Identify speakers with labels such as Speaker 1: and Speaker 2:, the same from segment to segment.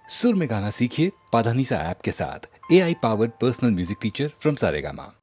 Speaker 1: सुर में गाना सीखिए पाधानीसा ऐप के साथ। AI powered personal music teacher from Saregama.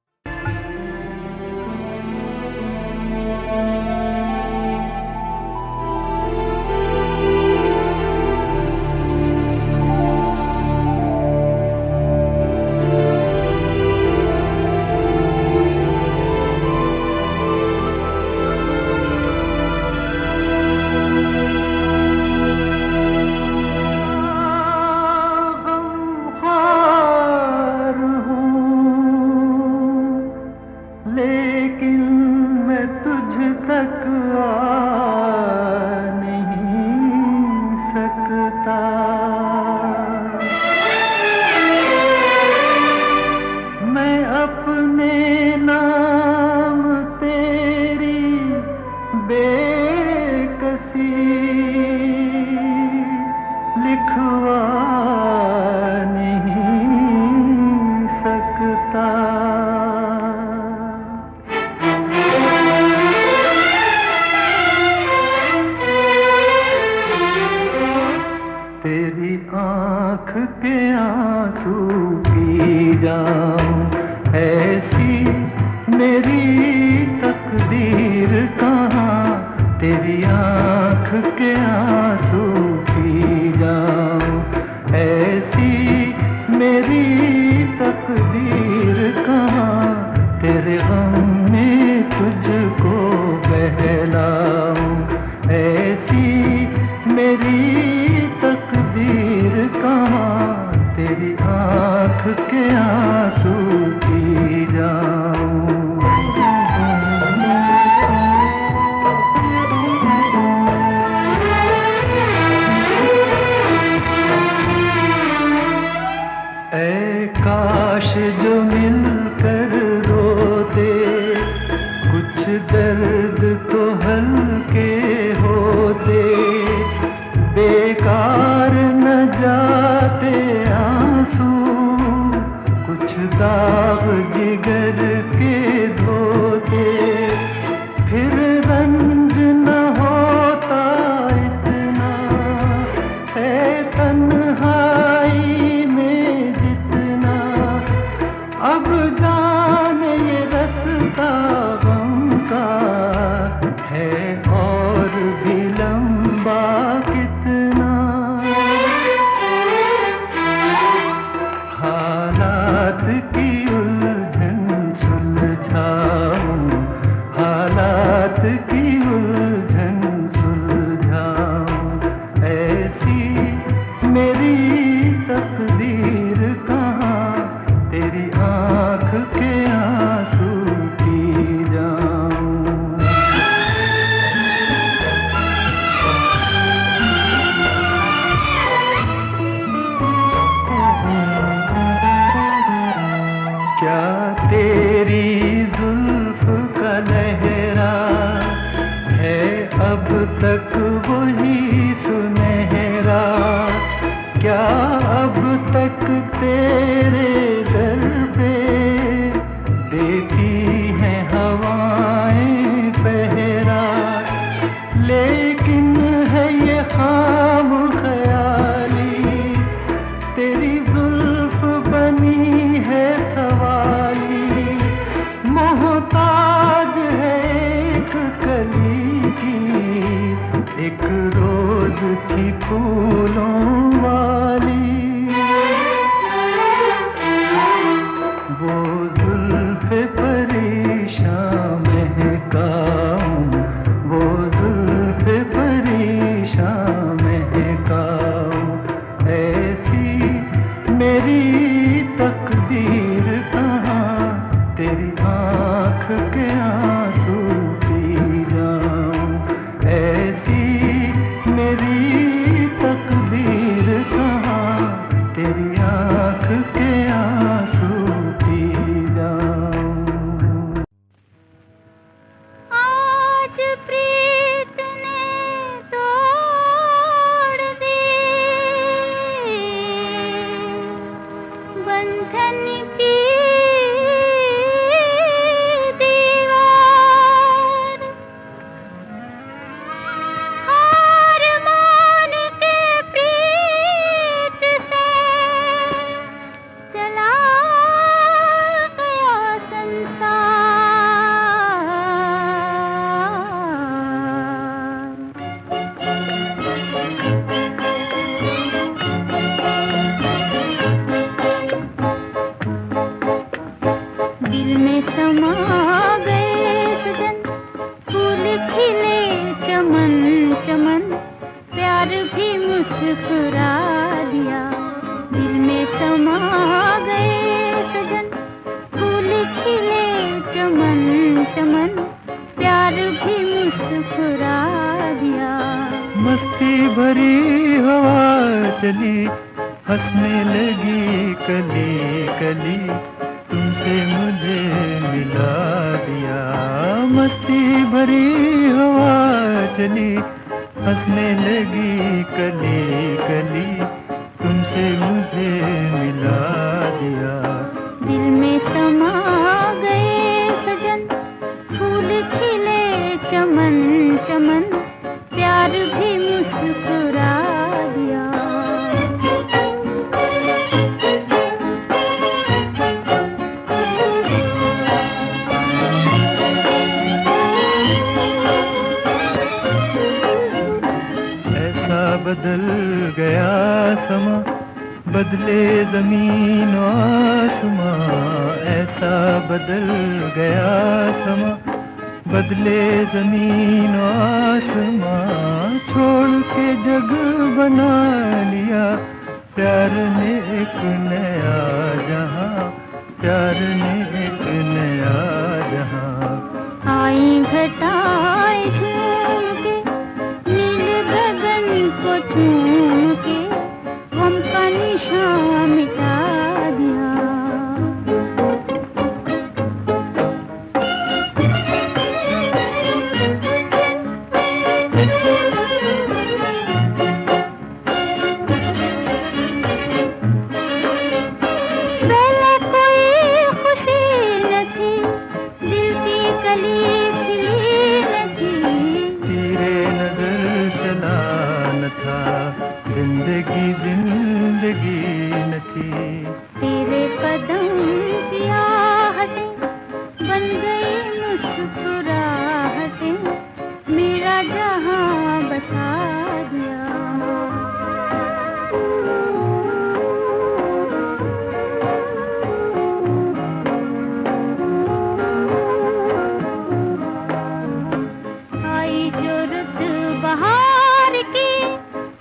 Speaker 2: चमन प्यार भी मुस्कुरा दिया।
Speaker 3: मस्ती भरी हवा चली, हंसने लगी कली कली, तुमसे मुझे मिला दिया। मस्ती भरी हवा चली, हंसने लगी कली कली, तुमसे मुझे मिला दिया।
Speaker 2: दिल में समा गए सजन, फूल खिले चमन चमन, प्यार भी मुस्कुरा दिया।
Speaker 3: ऐसा बदल गया समा, बदले जमीन आसमां। ऐसा बदल गया समा, बदले जमीन आसमां। छोड़ के जग बना लिया प्यार ने एक नया जहां, प्यार ने एक नया जहां।
Speaker 2: आई घटाएं झूम के, नील गगन को चूम के, गम का निशान मिटा दिया। पहले कोई खुशी न थी, दिल की कली खिली न थी।
Speaker 3: तेरे नजर चला न था, जिंदगी जिंदगी न थी।
Speaker 2: तेरे कदम की आहटें बन गई मुस्कुराहटें, मेरा जहां बसा दिया। आई जो रुत बहार की,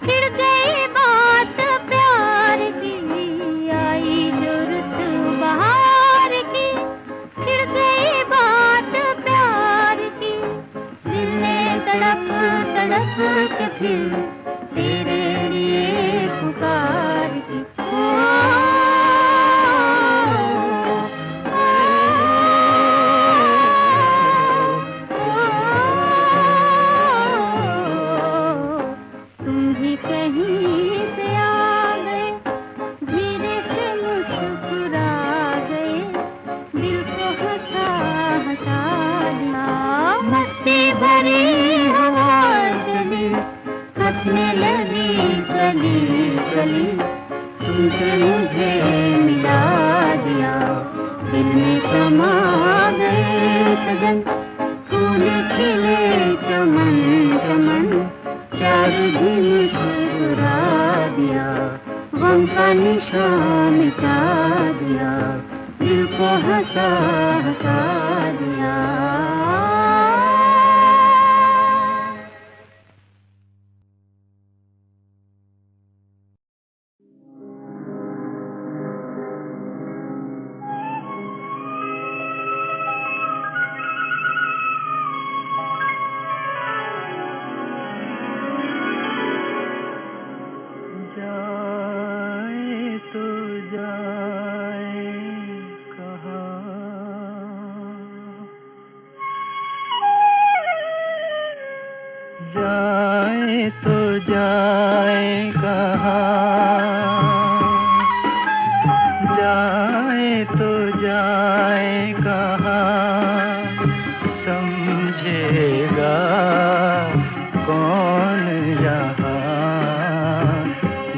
Speaker 2: छिड़ गई बात प्यार की। आई जो रुत बहार की, छिड़ गई बात प्यार की। दिल ने तड़प तड़प के फिर तेरे लिए पुकार की। तुम भी कहीं से आ गए, धीरे से मुस्कुरा गए, दिल को हंसा हंसा दिया। मस्ती भरी हवा चली, हंसने लगी कली कली, तुमसे मुझे मिला दिया। दिल में समा गए सजन, फूल खिले चमन चमन, प्यार भी मुस्कुरा दिया। गम का निशान मिटा दिया, दिल को हंसा हंसा दिया।
Speaker 3: जाए तो जाए कहाँ, जाए तो जाए कहाँ, जाए तो जाए कहाँ, समझेगा कौन यहाँ।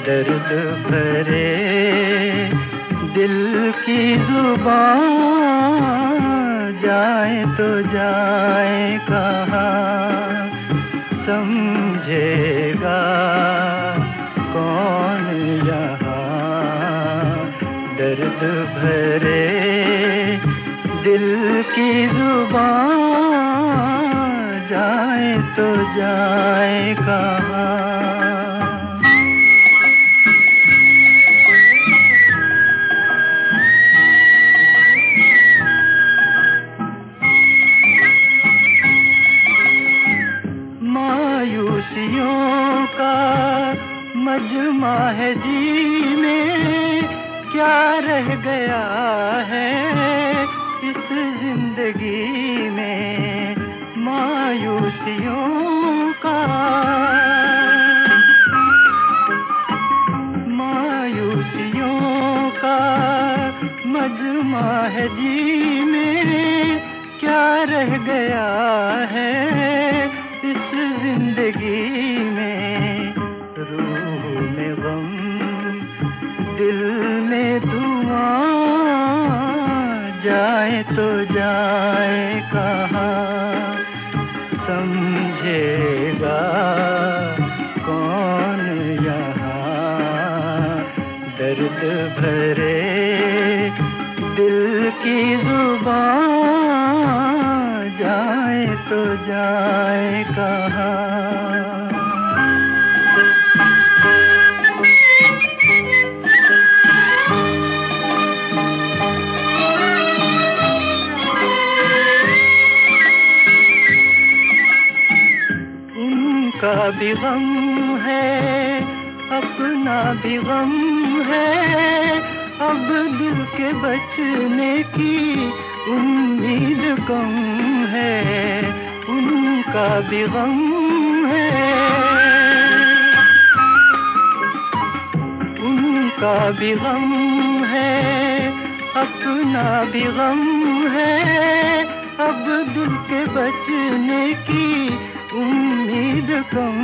Speaker 3: दर्द भरे दिल की जुबान, जाए तो जाए कहाँ, समझेगा कौन यहाँ। दर्द भरे दिल की जुबान, जाए तो जाए कहाँ। क्या रह गया है इस जिंदगी में मायूसियों का, मायूसियों का मजमा है जी में, क्या रह गया है इस जिंदगी में। रूह में गम, दिल में धुआं, जाए तो जाए कहाँ, समझेगा कौन यहाँ। दर्द भरे दिल की जुबान, जाए तो जाए कहाँ। उनका भी गम है, अपना भी गम है, अब दिल के बचने की उम्मीद कम है। उनका भी गम है, उनका भी गम है, अपना भी गम है, अब दिल के बचने की उम्मीद कम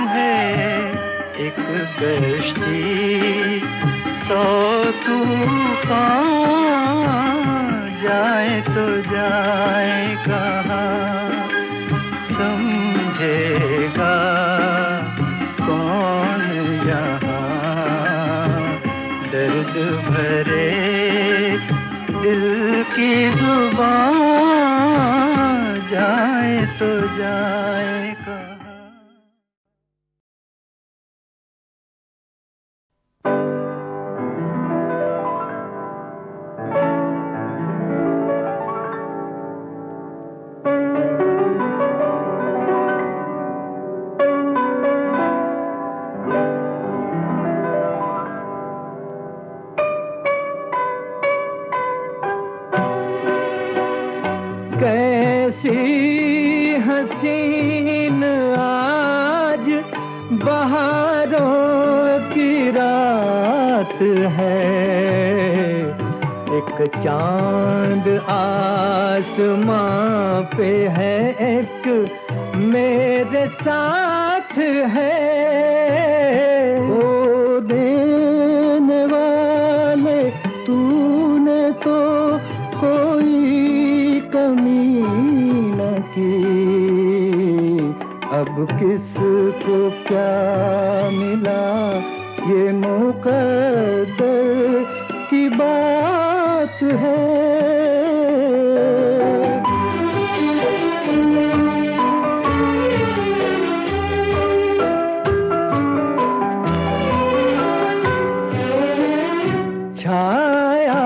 Speaker 3: है। एक कश्ती 100 तूफान, जाए तो जाए कहाँ, समझेगा कौन यहाँ। दर्द भरे दिल की जुबान, जाए तो जाए कहाँ।
Speaker 4: कैसी हसीन आज बहारों की रात है, एक चांद आसमां पे है, एक मेरे साथ है। ओ देने वाले तूने तो कोई कमी न की, अब किसको क्या मिला ये मुकद्दर की बात है। छाया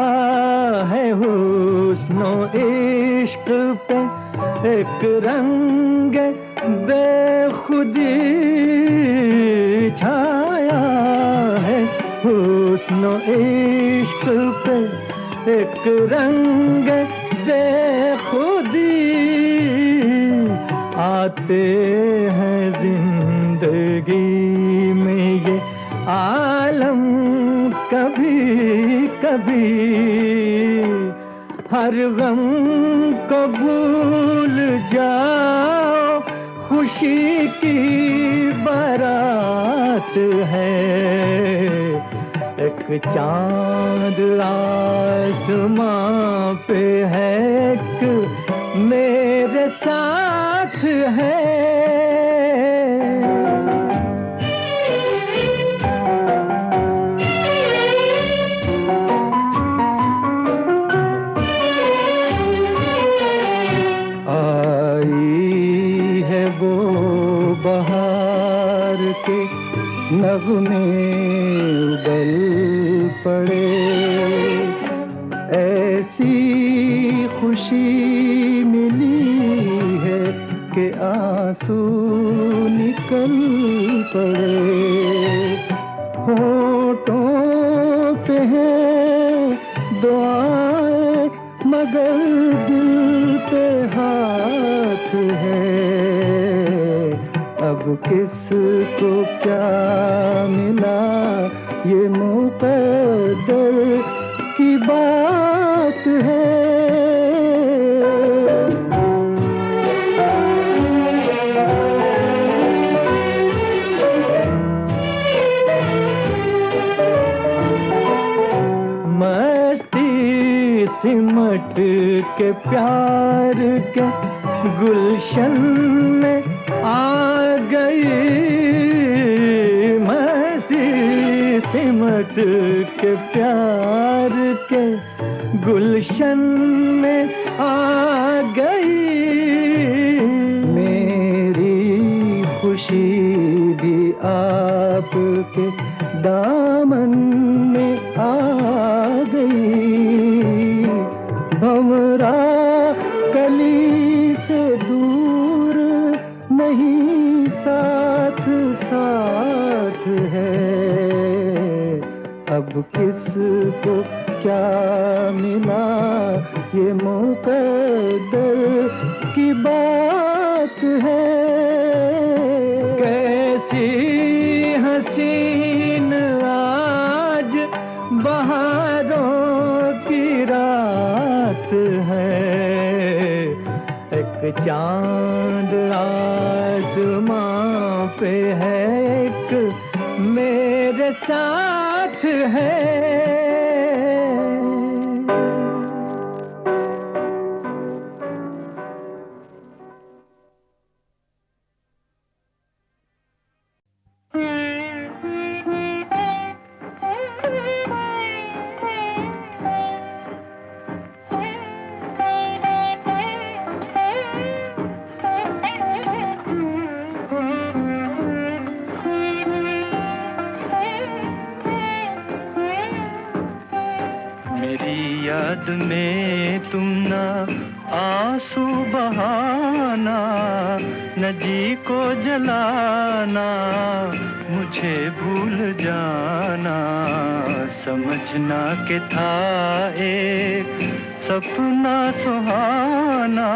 Speaker 4: है हुस्नो इश्क पे एक रंग बेखुदी, छाया है हुस्नो इश्क पे एक रंग बेखुदी। आते हैं जिंदगी में ये आलम कभी कभी, हर गम को भूल जाओ, खुशी की बारात है। एक चांद आसमां पे है, एक मेरे साथ है। बहार के नगमे उगल पड़े, ऐसी खुशी मिली है कि आंसू निकल पड़े। होठों पे है अगर दिल पे हाथ है, अब किसको क्या मिला, ये मुकद्दर की बात है। सिमट के प्यार के गुलशन में आ गई, मस्ती सिमट के प्यार के गुलशन में आ गई। मेरी खुशी भी आपके दामन में आ गई। भंवरा कली से दूर नहीं, साथ साथ है। अब किसको क्या मिला, ये मुकद्दर की बात है। कैसी हसीन आज बहारों की रात है, एक चांद आसमां पे है, एक मेरे साथ है।
Speaker 3: याद में तुम ना आंसू बहाना, न जी को जलाना, मुझे भूल जाना। समझना के था एक सपना सुहाना,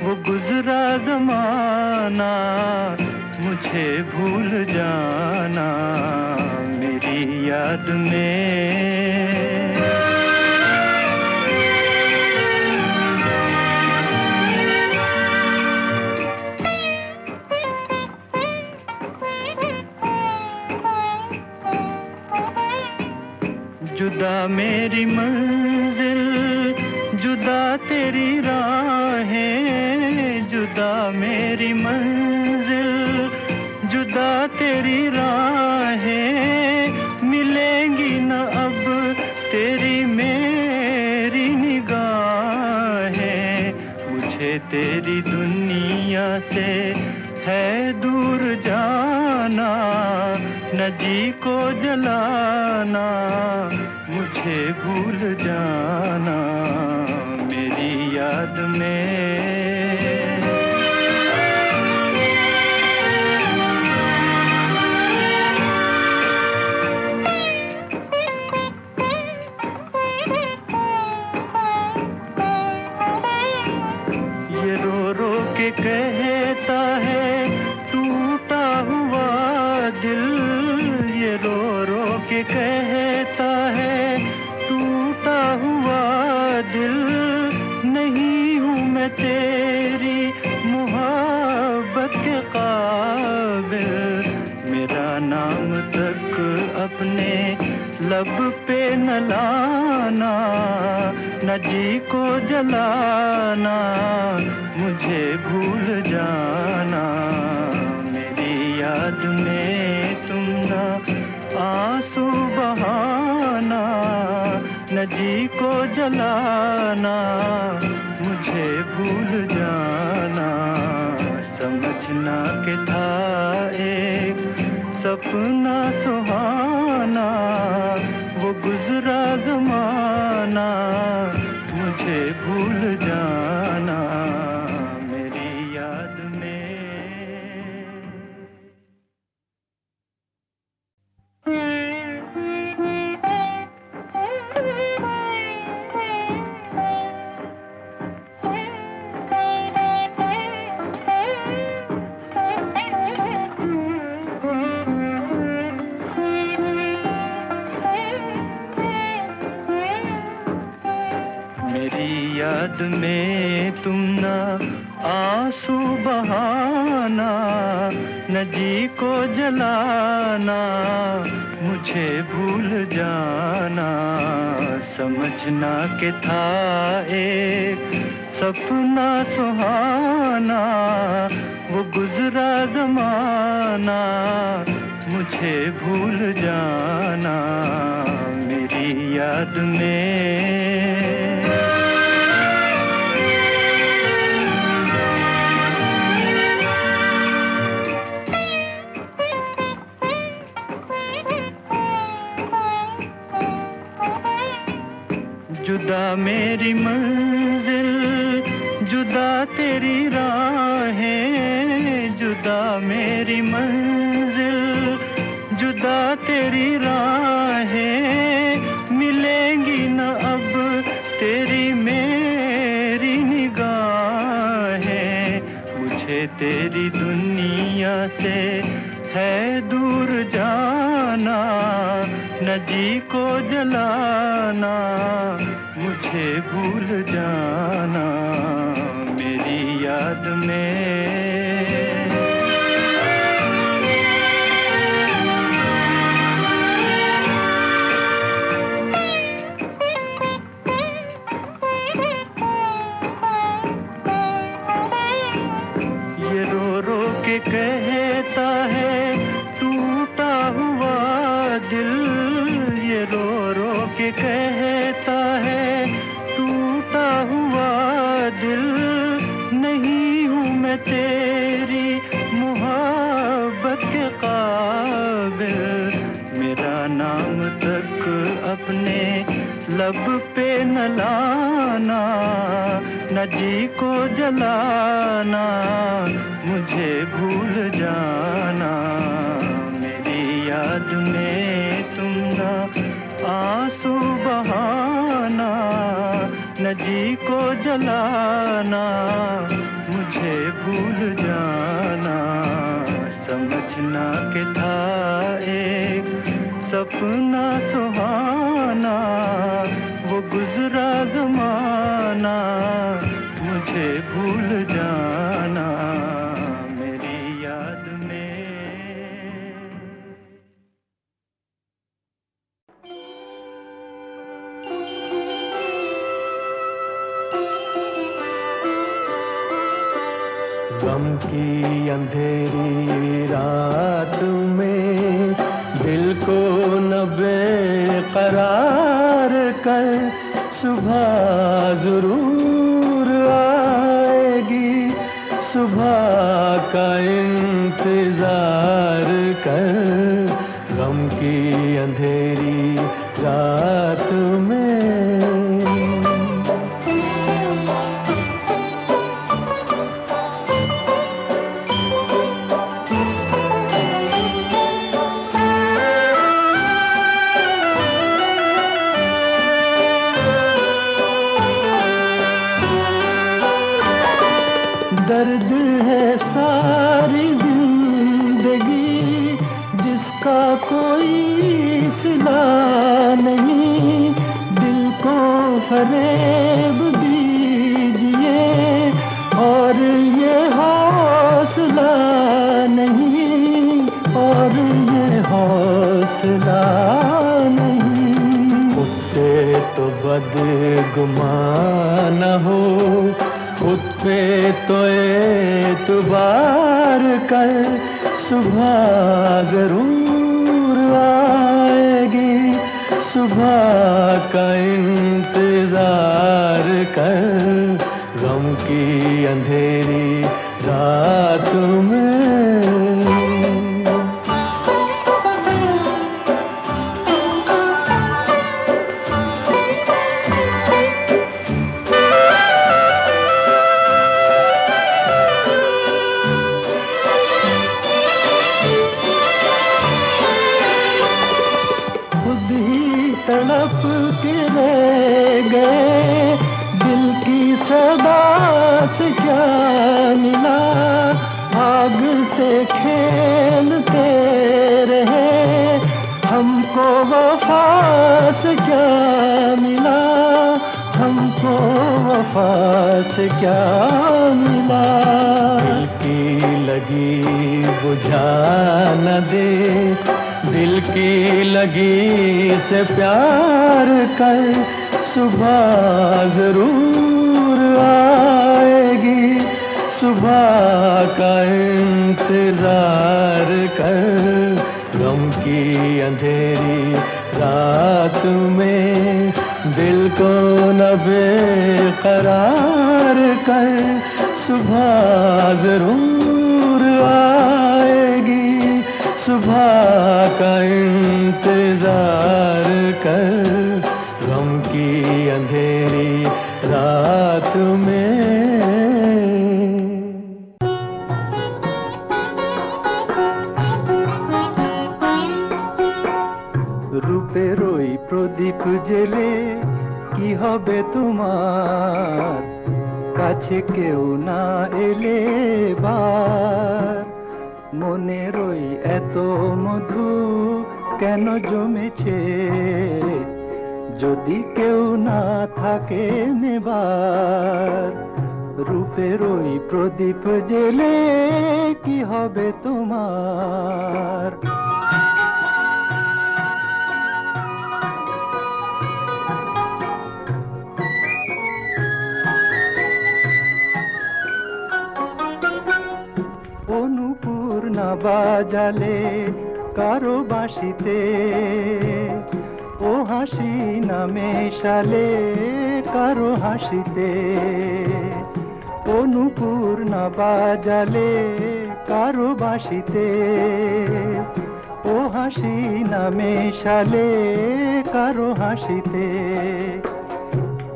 Speaker 3: वो गुजरा जमाना, मुझे भूल जाना। मेरी याद में जुदा मेरी मंजिल, जुदा तेरी राहें, जुदा मेरी मंजिल, जुदा तेरी राहें, मिलेंगी न अब तेरी मेरी निगाहें। मुझे तेरी दुनिया से है दूर जाना, न जी को जलाना, मुझे भूल जाना। मेरी याद में ये रो रो के कहता है टूटा हुआ दिल, ये रो रो के कहता है टूटा हुआ दिल। नहीं हूँ मैं तेरी मोहब्बत के काबिल, मेरा नाम तक अपने लब पे न लाना, न जी को जलाना, मुझे भूल जाना। मेरी याद में तुम ना आंसू बहाना, न जी को जलाना, मुझे भूल जाना। समझना के था एक सपना सुहाना, वो गुजरा जमाना, मुझे भूल जाना। मेरी याद में याद में तुम ना आंसू बहाना, न जी को जलाना, मुझे भूल जाना। समझना के था एक सपना सुहाना, वो गुजरा ज़माना, मुझे भूल जाना मेरी याद में। जुदा मेरी मंजिल, जुदा तेरी राहें, जुदा मेरी मंजिल, जुदा तेरी राहें, मिलेंगी न अब तेरी मेरी निगाहें। मुझे तेरी दुनिया से है दूर जाना, न जी को जलाना, मुझे भूल जाना मेरी याद में। ये रो रो के कहता है टूटा हुआ दिल, ये रो रो के कहता है टूटा हुआ दिल। नहीं हूँ मैं तेरी मोहब्बत के काबिल, मेरा नाम तक अपने लब पे न लाना, न जी को जलाना, मुझे भूल जाना मेरी याद में तुम ना आंसू बहाना, न जी को जलाना, मुझे भूल जाना। समझना के था एक सपना सुहाना, वो गुजरा ज़माना, मुझे भूल जाना मेरी याद में।
Speaker 4: गम की अंधेरी रात में दिल को न बेकरार कर, सुबह जरूर आएगी, सुबह का इंतजार कर। गम की अंधेरी रात में दर्द है सारी जिंदगी, जिसका कोई सिला नहीं। दिल को फरेब दीजिए और ये हौसला नहीं, और ये हौसला नहीं। खुद से तो बदगुमान न हो, खुद पे तो एतबार कर, सुबह जरूर आएगी, सुबह का इंतजार कर। गम की अंधेरी रात में तड़प के रह गए, दिल की सदा से क्या मिला। आग से खेलते रहे, हमको वफा से क्या मिला, हमको वफा से क्या मिला। दिल की लगी बुझा न दे, दिल की लगी से प्यार कर, सुबह जरूर आएगी, सुबह का इंतजार कर। गम की अंधेरी रात में दिल को न बेकरार कर, सुबह जरूर आएगी, सुबह का इंतजार कर। गम की अंधेरी रात में। রূপের ওই প্রদীপ জেলে কি হবে তোমার, কাছে কেউ না এলে বার। মনের ওই এত মধু কেন জমেছে, যদি কেউ না থাকে নেবার। রূপের ওই প্রদীপ জেলে কি হবে তোমার। অনুপুর না বাজালে কারো বাঁশিতে, ও হাসি না মেশালে কারো হাসিতে। অনুপুর না বাজালে কারো বাঁশিতে, ও হাসি না মেশালে কারো হাসিতে।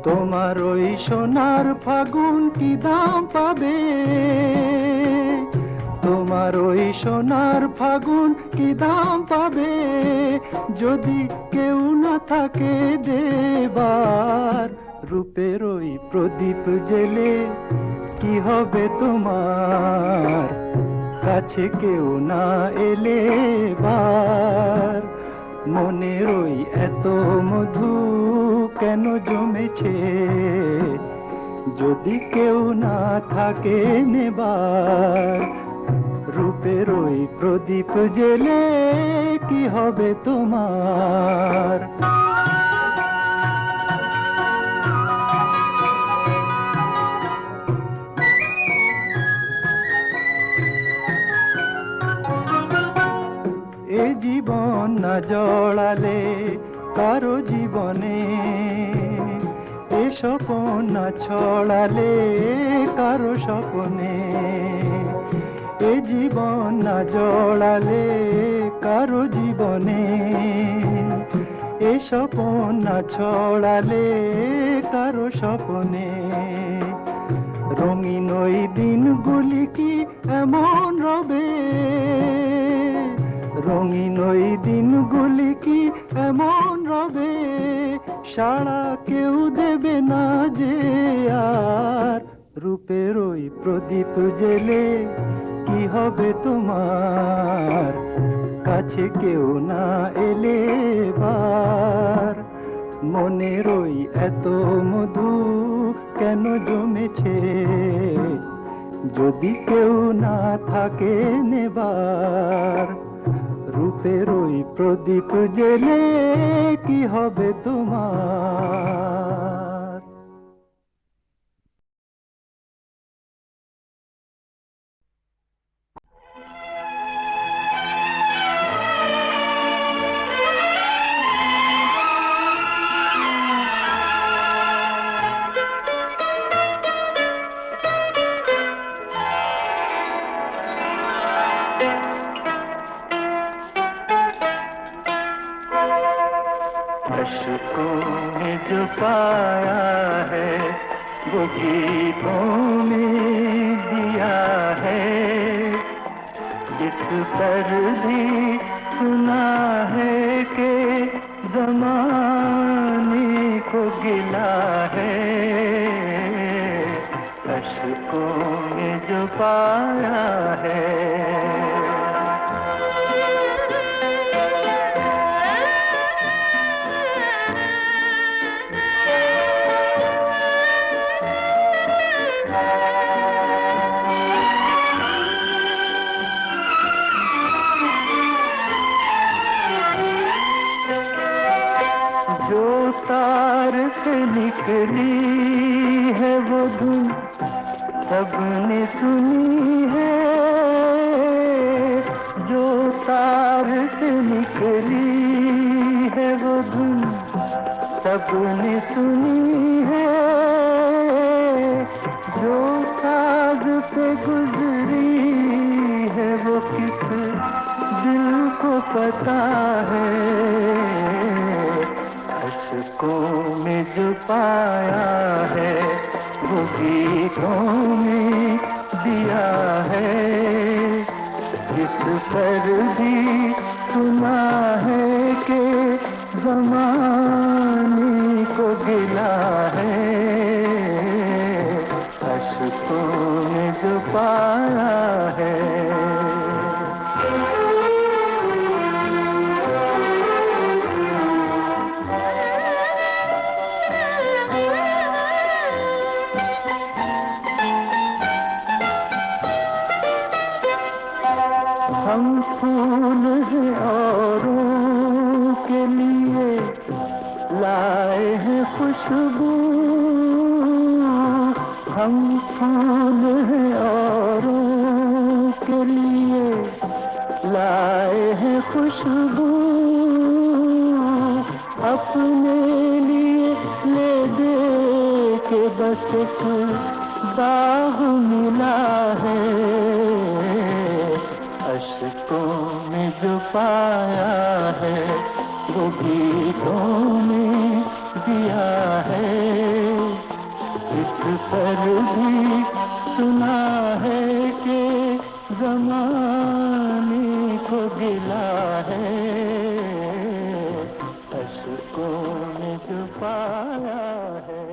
Speaker 4: তোমার ওই সোনার ফাগুন কি দাম পাবে, তোমার ওই সোনার ফাগুন কি দাম পাবে, যদি কেউ না থাকে দেবার। রূপের ওই প্রদীপ জেলে কি হবে তোমার, কাছে কেউ না এলে বার। মনের ওই এত মধু কেন জমেছে, যদি কেউ না থাকে নেবার। রূপের ওই প্রদীপ জেলে কি হবে তোমার। এ জীবন না জড়ালে কারো জীবনে, এ স্বপন না ছড়ালে কারো স্বপনে। এ জীবন না জড়ালে কারো জীবনে, এ স্বপন না ছড়ালে কারো স্বপনে। রঙিন ওই দিনগুলি কি এমন রবে, রঙিন ওই দিনগুলি কি এমন রবে, সাড়া কেউ দেবে না যে আর। রূপের ওই প্রদীপ জেলে কি হবে তোমার, কাছে কেউ না এলে বার। মনের ওই এত মধু কেন জমেছে, যদি কেউ না থাকে নেবার। রূপের ওই প্রদীপ জেলে কি হবে তোমার। अश्कों में जो पाया है वो गीतों में दिया है, जिस पर भी सुना है कि ज़माने को गिला है। अश्कों में जो पाया है।
Speaker 3: जो तार से निकली है वो धुन सबने सुनी है, जो तार से निकली है वो धुन सबने सुनी है, जो साज पे गुजरी है वो किस दिल को पता है, अशकों में जो पाया है वो गीतों में दिया है, इस पर भी सुना है कि ज़माने को गिला है, अशकों में जो पाया है। हम फूल हैं औरों के लिए लाए हैं खुशबू, हम फूल हैं औरों के लिए लाए हैं खुशबू, अपने लिए ले दे के बस एक बाग मिला है, अशकों में जो पाया है वो गीतों में दिया है, इस पर भी सुना है कि ज़माने को गिला है, अशकों में जो पाया है।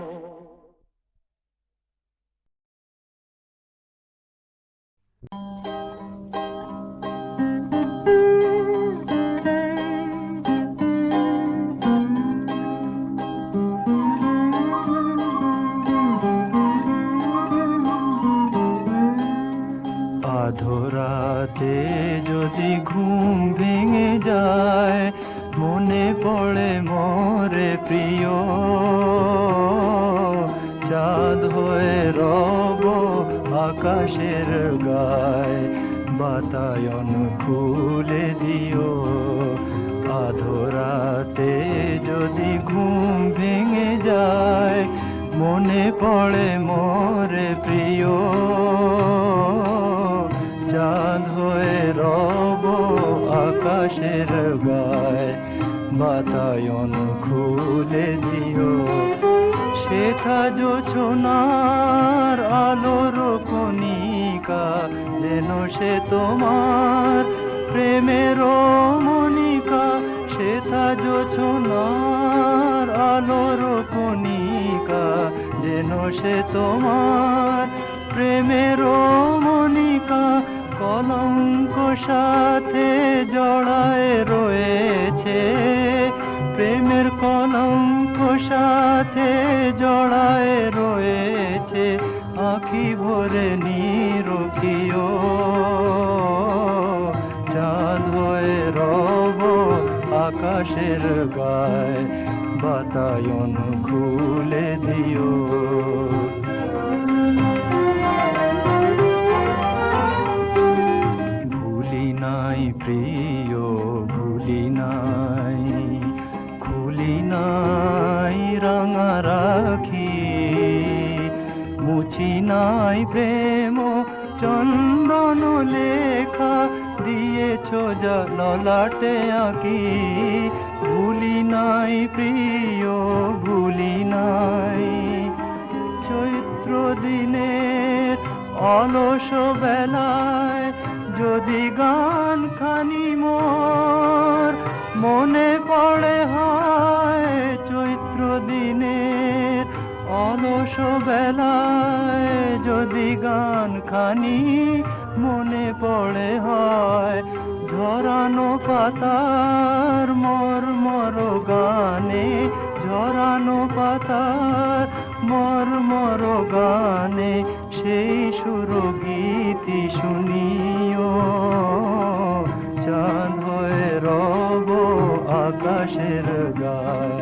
Speaker 3: আধরাতে যদি ঘুম ভেঙে যায় মনে পড়ে মোরে প্রিয়, চাঁদ হয়ে রব আকাশের গায় বাতায়ন খুলে দিও, আধরাতে যদি ঘুম ভেঙে যায় মনে পড়ে মোরে প্রিয়, চাঁদ হয়ে রব আকাশের গায় বাতায়ন খুলে দিও, শেথা জোছনার আলোর কণিকা যেন সে তোমার প্রেমের মনিকা, শেথা জোছনার আলোর কণিকা যেন সে তোমার প্রেমের মনিকা, কলঙ্ক সাথে জড়ায় রয়েছে, প্রেমের কলঙ্ক সাথে জড়ায় রয়েছে, আঁখি ভরে নিরখিও, চাঁদ হয়ে রব আকাশের গায় বাতায়ন খুলে দিও। ভুলি নাই প্রিয় ভুলি নাই, খুলি নাই রাঙা রাখি, মুছি নাই প্রেম চন্দন লেখা দিয়েছ যা ললাটে আঁকি, ভুলি নাই প্রিয় ভুলি নাই, চৈত্র দিনের অলস বেলায় যদি গান খানি মোর মনে পড়ে হয়, চৈত্র দিনের অলস বেলায় যদি গান খানি মনে পড়ে হয়, ঝরানো পাতার মর্মর গানে, ঝরানো পাতার মর্মর গানে সেই সুরগীতি শুনিও, চাঁদ হয়ে রব আকাশের গায়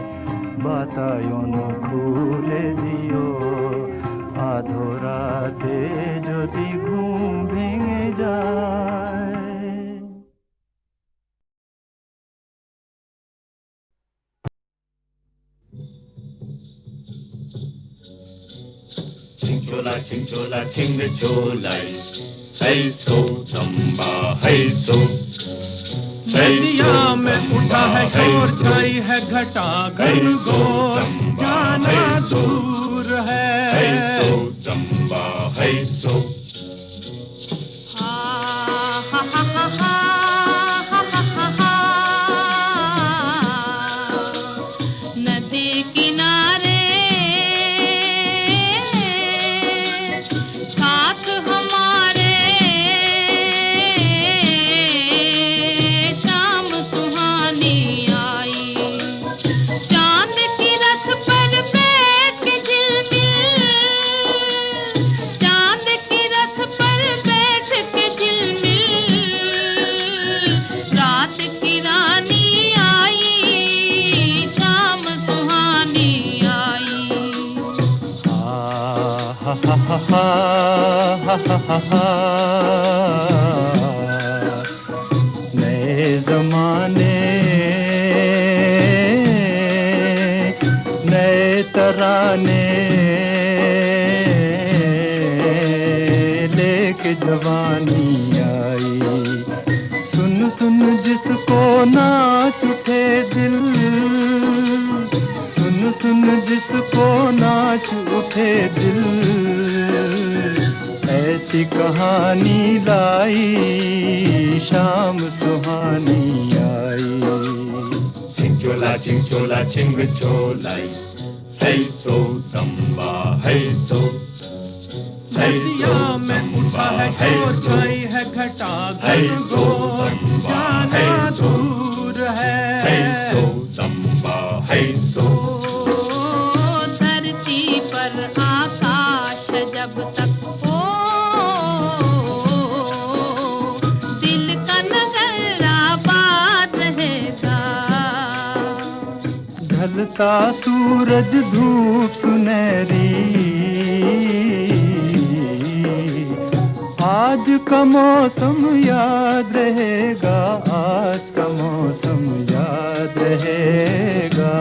Speaker 3: বাতায়ন খুলে দিও, আধো রাতে যদি ঘুম ভেঙে যায়।
Speaker 5: Chingchola, chingchola, chingcholai, hey so chamba, hey so.
Speaker 3: नदिया में उठा है शोर, छाई है घटा घनघोर, जाना दूर है।
Speaker 5: Hey so chamba, hey so.
Speaker 2: हा हा हा हा हा हा हा हा। नदी किनारे साथ हमारे शाम सुहानी आई, चांद की रथ पर बैठ के झिलमिल, चांद की रथ पर बैठ के झिलमिल, रात की रानी आई, शाम सुहानी आई।
Speaker 3: हा हा हा हा हा हा हा। नए जमाने नए तराने लेके जवानी आई, सुन सुन जिसको नाच उठे दिल, सुन सुन जिसको नाच उठे दिल, ऐसी कहानी लाई, शाम सुहानी आई।
Speaker 5: Chingchola, chingchola, chingcholai, hey so chamba, hey so.
Speaker 3: नदिया में उठा है शोर, छाई है घटा घनघोर, जाना दूर है।
Speaker 5: Hey so chamba, hey so.
Speaker 2: धरती पर आकाश जब तक हो, दिल का नगर आबाद रहेगा।
Speaker 3: ढलता सूरज धूप सुनहरी, आज का मौसम याद रहेगा, आज का मौसम याद रहेगा।